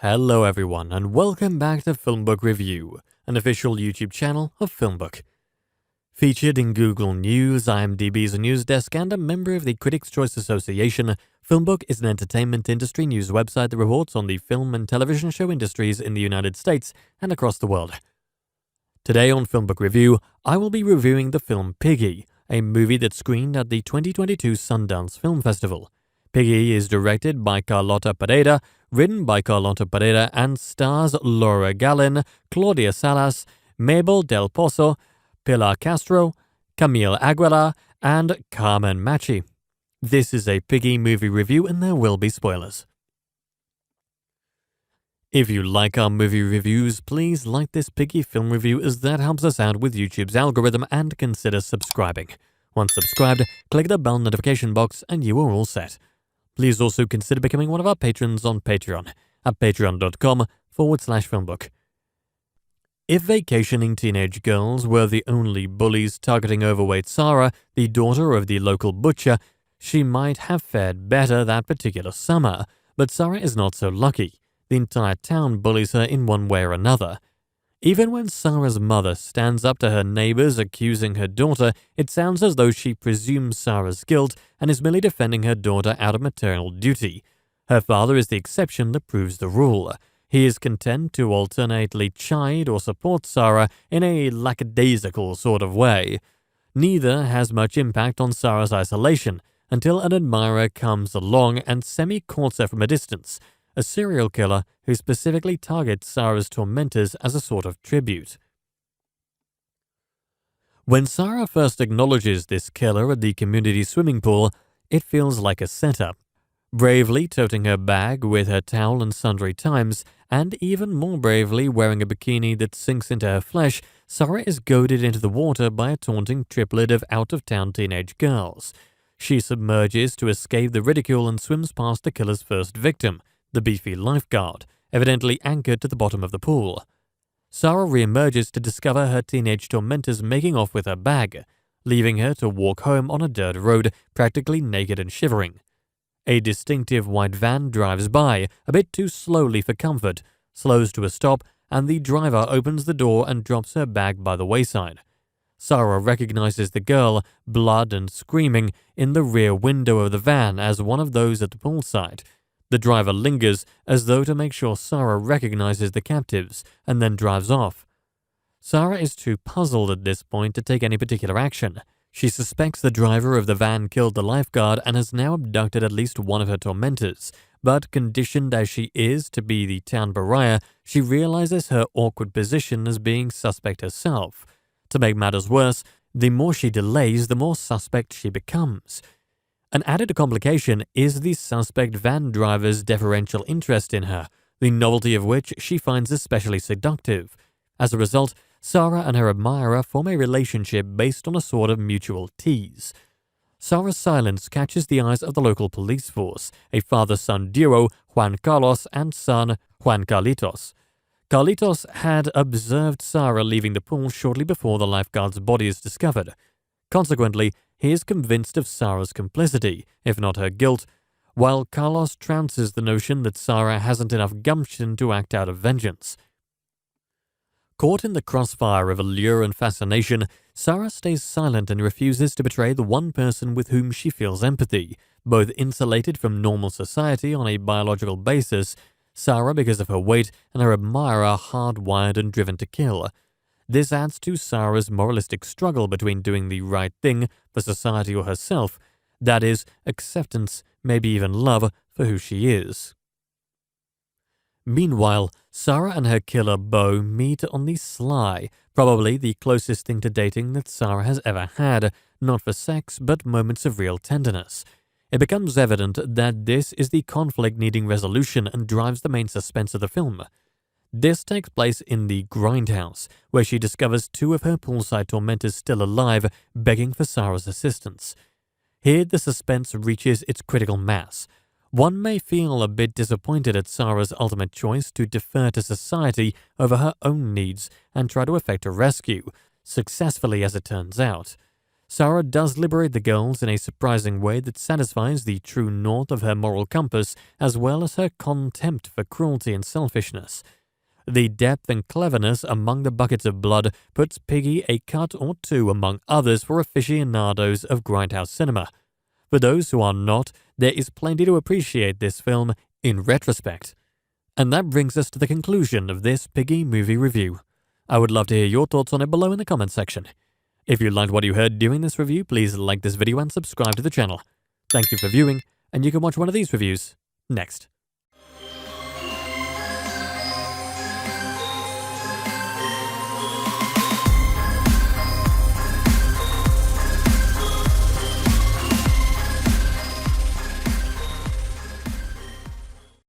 Hello everyone and welcome back to FilmBook Review, an official YouTube channel of FilmBook. Featured in Google News, IMDb's news desk, and a member of the Critics' Choice Association, FilmBook is an entertainment industry news website that reports on the film and television show industries in the United States and across the world. Today on FilmBook Review, I will be reviewing the film Piggy, a movie that screened at the 2022 Sundance Film Festival. Piggy is directed by Carlota Pereira, written by Carlota Pereira, and stars Laura Gallin, Claudia Salas, Mabel Del Pozo, Pilar Castro, Camille Aguilar, and Carmen Machi. This is a Piggy movie review and there will be spoilers. If you like our movie reviews, please like this Piggy film review as that helps us out with YouTube's algorithm, and consider subscribing. Once subscribed, click the bell notification box and you are all set. Please also consider becoming one of our patrons on Patreon at patreon.com/filmbook. If vacationing teenage girls were the only bullies targeting overweight Sarah, the daughter of the local butcher, she might have fared better that particular summer. But Sarah is not so lucky. The entire town bullies her in one way or another. Even when Sarah's mother stands up to her neighbors accusing her daughter, it sounds as though she presumes Sarah's guilt and is merely defending her daughter out of maternal duty. Her father is the exception that proves the rule. He is content to alternately chide or support Sarah in a lackadaisical sort of way. Neither has much impact on Sarah's isolation until an admirer comes along and semi-courts her from a distance, a serial killer who specifically targets Sarah's tormentors as a sort of tribute. When Sarah first acknowledges this killer at the community swimming pool, it feels like a setup. Bravely toting her bag with her towel and sundry times, and even more bravely wearing a bikini that sinks into her flesh, Sarah is goaded into the water by a taunting triplet of out-of-town teenage girls. She submerges to escape the ridicule and swims past the killer's first victim, the beefy lifeguard, evidently anchored to the bottom of the pool. Sarah reemerges to discover her teenage tormentors making off with her bag, leaving her to walk home on a dirt road, practically naked and shivering. A distinctive white van drives by, a bit too slowly for comfort, slows to a stop, and the driver opens the door and drops her bag by the wayside. Sarah recognizes the girl, blood and screaming, in the rear window of the van as one of those at the poolside. The driver lingers as though to make sure Sarah recognizes the captives and then drives off. Sarah is too puzzled at this point to take any particular action. She suspects the driver of the van killed the lifeguard and has now abducted at least one of her tormentors, but conditioned as she is to be the town pariah, she realizes her awkward position as being suspect herself. To make matters worse, the more she delays, the more suspect she becomes. An added complication is the suspect van driver's deferential interest in her, the novelty of which she finds especially seductive. As a result, Sarah and her admirer form a relationship based on a sort of mutual tease. Sarah's silence catches the eyes of the local police force, a father-son duo, Juan Carlos and son Juan Carlitos. Carlitos had observed Sarah leaving the pool shortly before the lifeguard's body is discovered. Consequently, he is convinced of Sarah's complicity, if not her guilt, while Carlos trounces the notion that Sarah hasn't enough gumption to act out of vengeance. Caught in the crossfire of allure and fascination, Sarah stays silent and refuses to betray the one person with whom she feels empathy, both insulated from normal society on a biological basis, Sarah because of her weight, and her admirer hardwired and driven to kill. This adds to Sarah's moralistic struggle between doing the right thing for society or herself, that is, acceptance, maybe even love, for who she is. Meanwhile, Sarah and her killer Beau meet on the sly, probably the closest thing to dating that Sarah has ever had, not for sex, but moments of real tenderness. It becomes evident that this is the conflict needing resolution and drives the main suspense of the film. This takes place in the grindhouse, where she discovers two of her poolside tormentors still alive, begging for Sarah's assistance. Here the suspense reaches its critical mass. One may feel a bit disappointed at Sarah's ultimate choice to defer to society over her own needs and try to effect a rescue, successfully as it turns out. Sarah does liberate the girls in a surprising way that satisfies the true north of her moral compass as well as her contempt for cruelty and selfishness. The depth and cleverness among the buckets of blood puts Piggy a cut or two among others for aficionados of grindhouse cinema. For those who are not, there is plenty to appreciate this film in retrospect. And that brings us to the conclusion of this Piggy movie review. I would love to hear your thoughts on it below in the comments section. If you liked what you heard during this review, please like this video and subscribe to the channel. Thank you for viewing, and you can watch one of these reviews next.